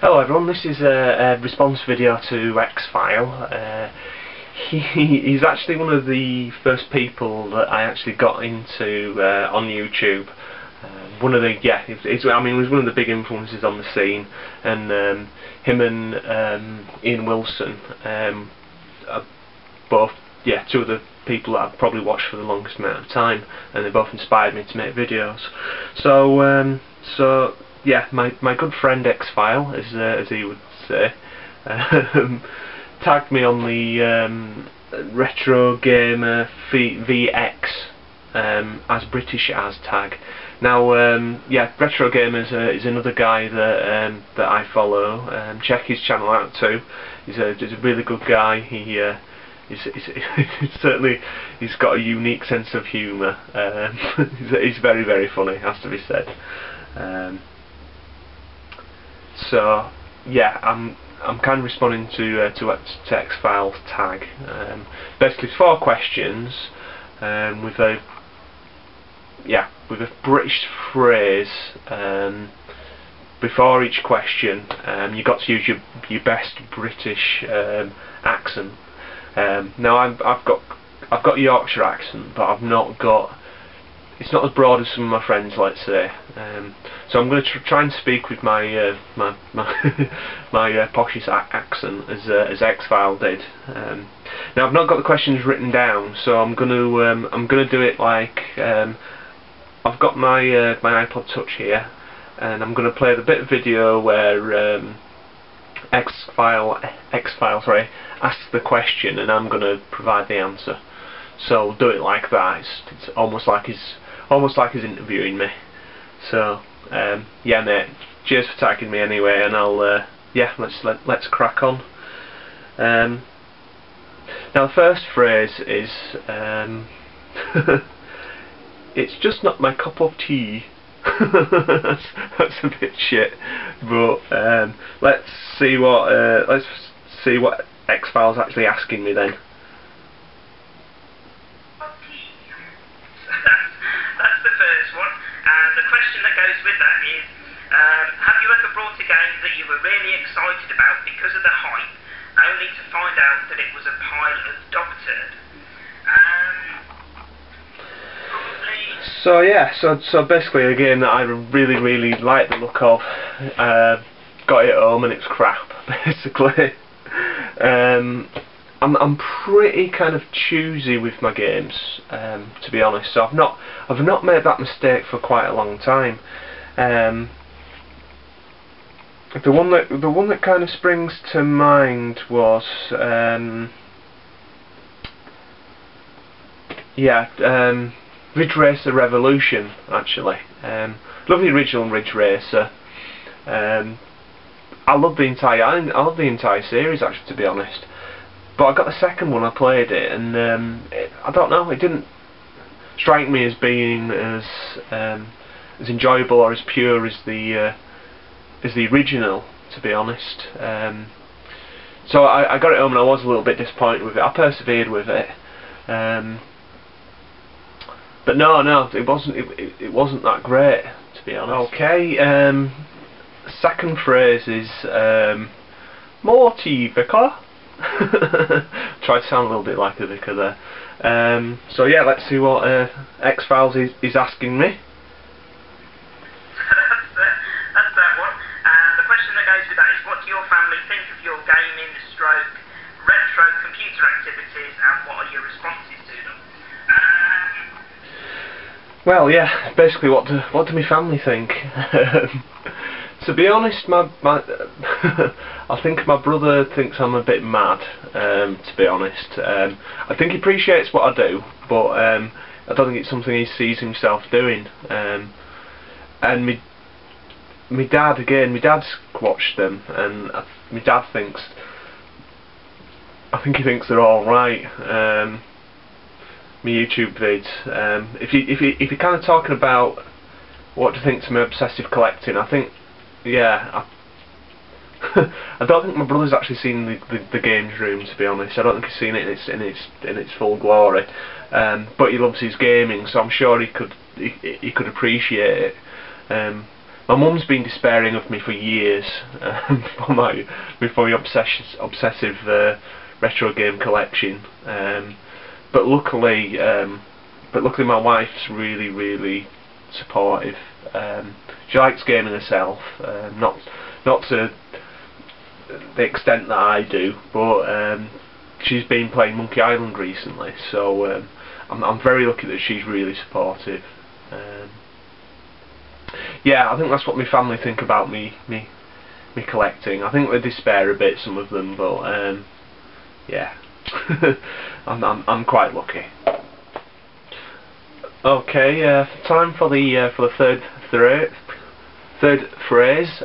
Hello everyone, this is a response video to XFile. He's actually one of the first people that I actually got into on YouTube. He was one of the big influences on the scene, and him and Ian Wilson are both two of the people that I've probably watched for the longest amount of time, and they both inspired me to make videos. So yeah, my good friend XFile, as he would say, tagged me on the RetroGamerVX as British as tag. Now, yeah, Retro Gamers is another guy that I follow. Check his channel out too. He's a really good guy. He's got a unique sense of humour. He's very, very funny, has to be said. So yeah, I'm kind of responding to XFile's tag. Basically 4 questions with a British phrase before each question. You got to use your best British accent. Now I've got Yorkshire accent, but I've not got. It's not as broad as some of my friends, let's say. So I'm going to try and speak with my my poshest accent as XFile did. Now I've not got the questions written down, so I'm going to do it like I've got my my iPod Touch here, and I'm going to play the bit of video where XFile asks the question, and I'm going to provide the answer. So we'll do it like that. It's almost like he's interviewing me. So yeah, mate. Cheers for tagging me anyway, and I'll yeah, let's crack on. Now the first phrase is it's just not my cup of tea. that's a bit shit, but let's see what XFile's actually asking me then. Have you ever brought a game that you were really excited about because of the hype, only to find out that it was a pile of dog turd? So yeah, so basically a game that I really like the look of, got it home and it's crap, basically. I'm pretty kind of choosy with my games, to be honest. So I've not made that mistake for quite a long time. The one that kind of springs to mind was Ridge Racer Revolution, actually. Love the original Ridge Racer. I love the entire series, actually, to be honest. But I got the second one, I played it, and I don't know, it didn't strike me as being as enjoyable or as pure as the original, to be honest. So I got it home and I was a little bit disappointed with it. I persevered with it, but no, it wasn't that great, to be honest. Okay, second phrase is Morty Vicar. Try to sound a little bit like a vicar there. So yeah, let's see what XFiles is asking me. Retro computer activities, and what are your responses to them? Well, yeah, basically what do my family think? To be honest, I think my brother thinks I'm a bit mad, to be honest. I think he appreciates what I do, but I don't think it's something he sees himself doing. And my dad's watched them, and my dad thinks, I think he thinks they're all right. My YouTube vids. If you're kind of talking about what to think to my obsessive collecting, I think, yeah, I don't think my brother's actually seen the games room, to be honest. I don't think he's seen it in its full glory. But he loves his gaming, so I'm sure he could appreciate it. my mum's been despairing of me for years for my obsessive retro game collection, but luckily my wife's really supportive. She likes gaming herself, not to the extent that I do, but she's been playing Monkey Island recently, so I'm very lucky that she's really supportive. Yeah, I think that's what my family think about me collecting. I think they despair a bit, some of them, but yeah, I'm quite lucky. Okay, time for the third phrase.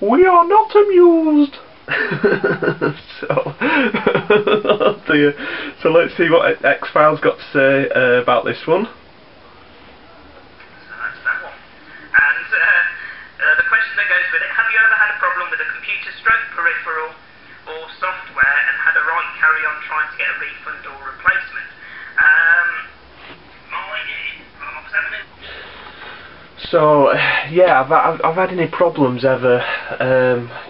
We are not amused. So let's see what XFile's got to say about this one. The question that goes with it: have you ever had a problem with a computer stroke peripheral or software and had a right carry on trying to get a refund or replacement? So yeah, I've had any problems ever,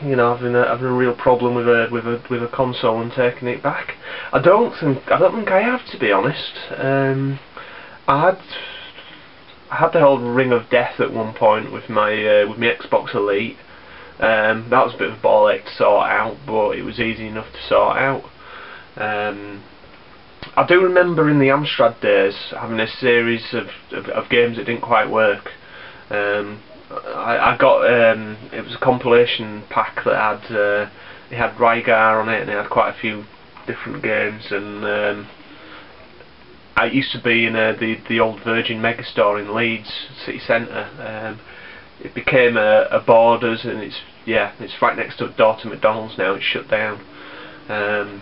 you know, having a real problem with a console and taking it back? I don't think I have, to be honest. I had the whole ring of death at one point with my Xbox Elite. That was a bit of a ball ache to sort out, but it was easy enough to sort out. I do remember in the Amstrad days having a series of games that didn't quite work. I got it was a compilation pack that had it had Rygar on it, and it had quite a few different games, and I used to be in the old Virgin Megastore in Leeds city centre. It became a Borders, and it's right next to McDonald's now. It's shut down. And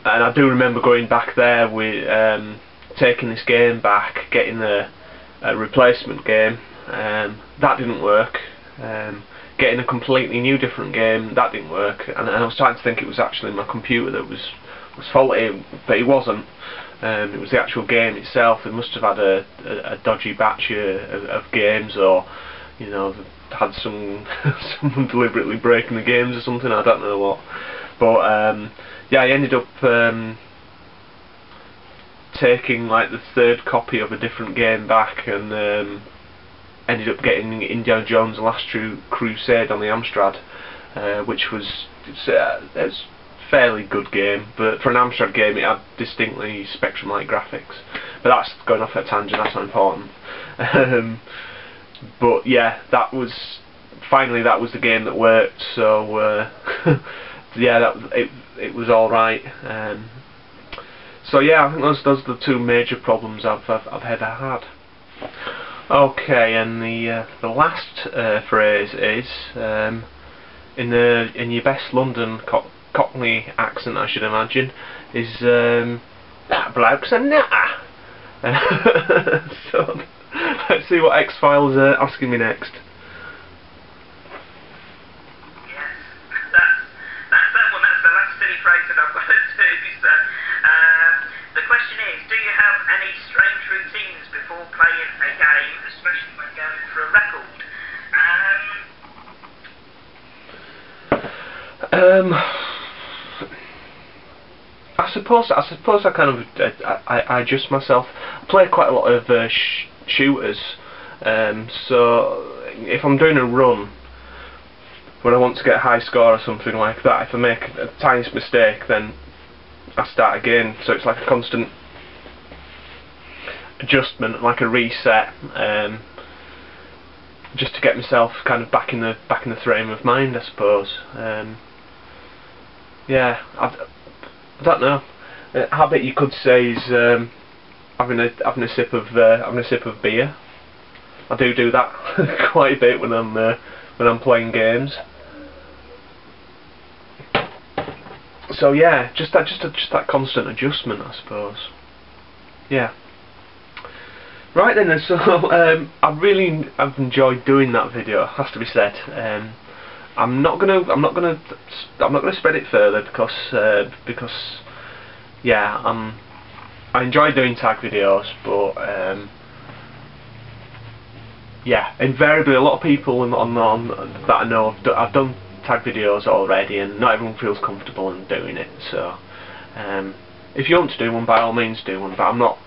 I do remember going back there with taking this game back, getting a replacement game. That didn't work. Getting a completely new different game, that didn't work, and I was starting to think it was actually my computer that was faulty, but it wasn't. It was the actual game itself. It must have had a dodgy batch of games, or you know, had someone deliberately breaking the games or something. I don't know what, but yeah, I ended up taking like the third copy of a different game back, and ended up getting Indiana Jones: The Last Crusade on the Amstrad, which was it's a fairly good game, but for an Amstrad game it had distinctly Spectrum-like graphics. But that's going off at a tangent, that's not important. But yeah, that was the game that worked, so yeah, it was alright. So yeah, I think those are the two major problems I've ever had. Okay, and the last phrase is in your best London Cockney accent, I should imagine, is that bloke's a nutter. So let's see what XFile's asking me next. I suppose I kind of I adjust myself. I play quite a lot of shooters, so if I'm doing a run when I want to get a high score or something like that, if I make a tiniest mistake, then I start again. So it's like a constant adjustment, like a reset, just to get myself kind of back in the frame of mind, I suppose. Yeah, I don't know. Habit, you could say, is having a sip of beer. I do that quite a bit when I'm playing games. So yeah, just that constant adjustment, I suppose. Yeah. Right then, so I've enjoyed doing that video, has to be said. I'm not gonna spread it further because yeah, I enjoy doing tag videos, but yeah, invariably a lot of people on that I know I've done tag videos already, and not everyone feels comfortable in doing it. So if you want to do one, by all means do one. But I'm not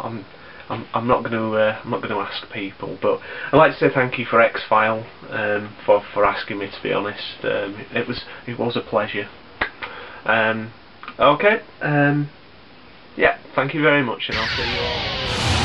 going to ask people. But I'd like to say thank you for XFile for asking me. To be honest, it was a pleasure. Okay. Yeah. Thank you very much, and I'll see you all.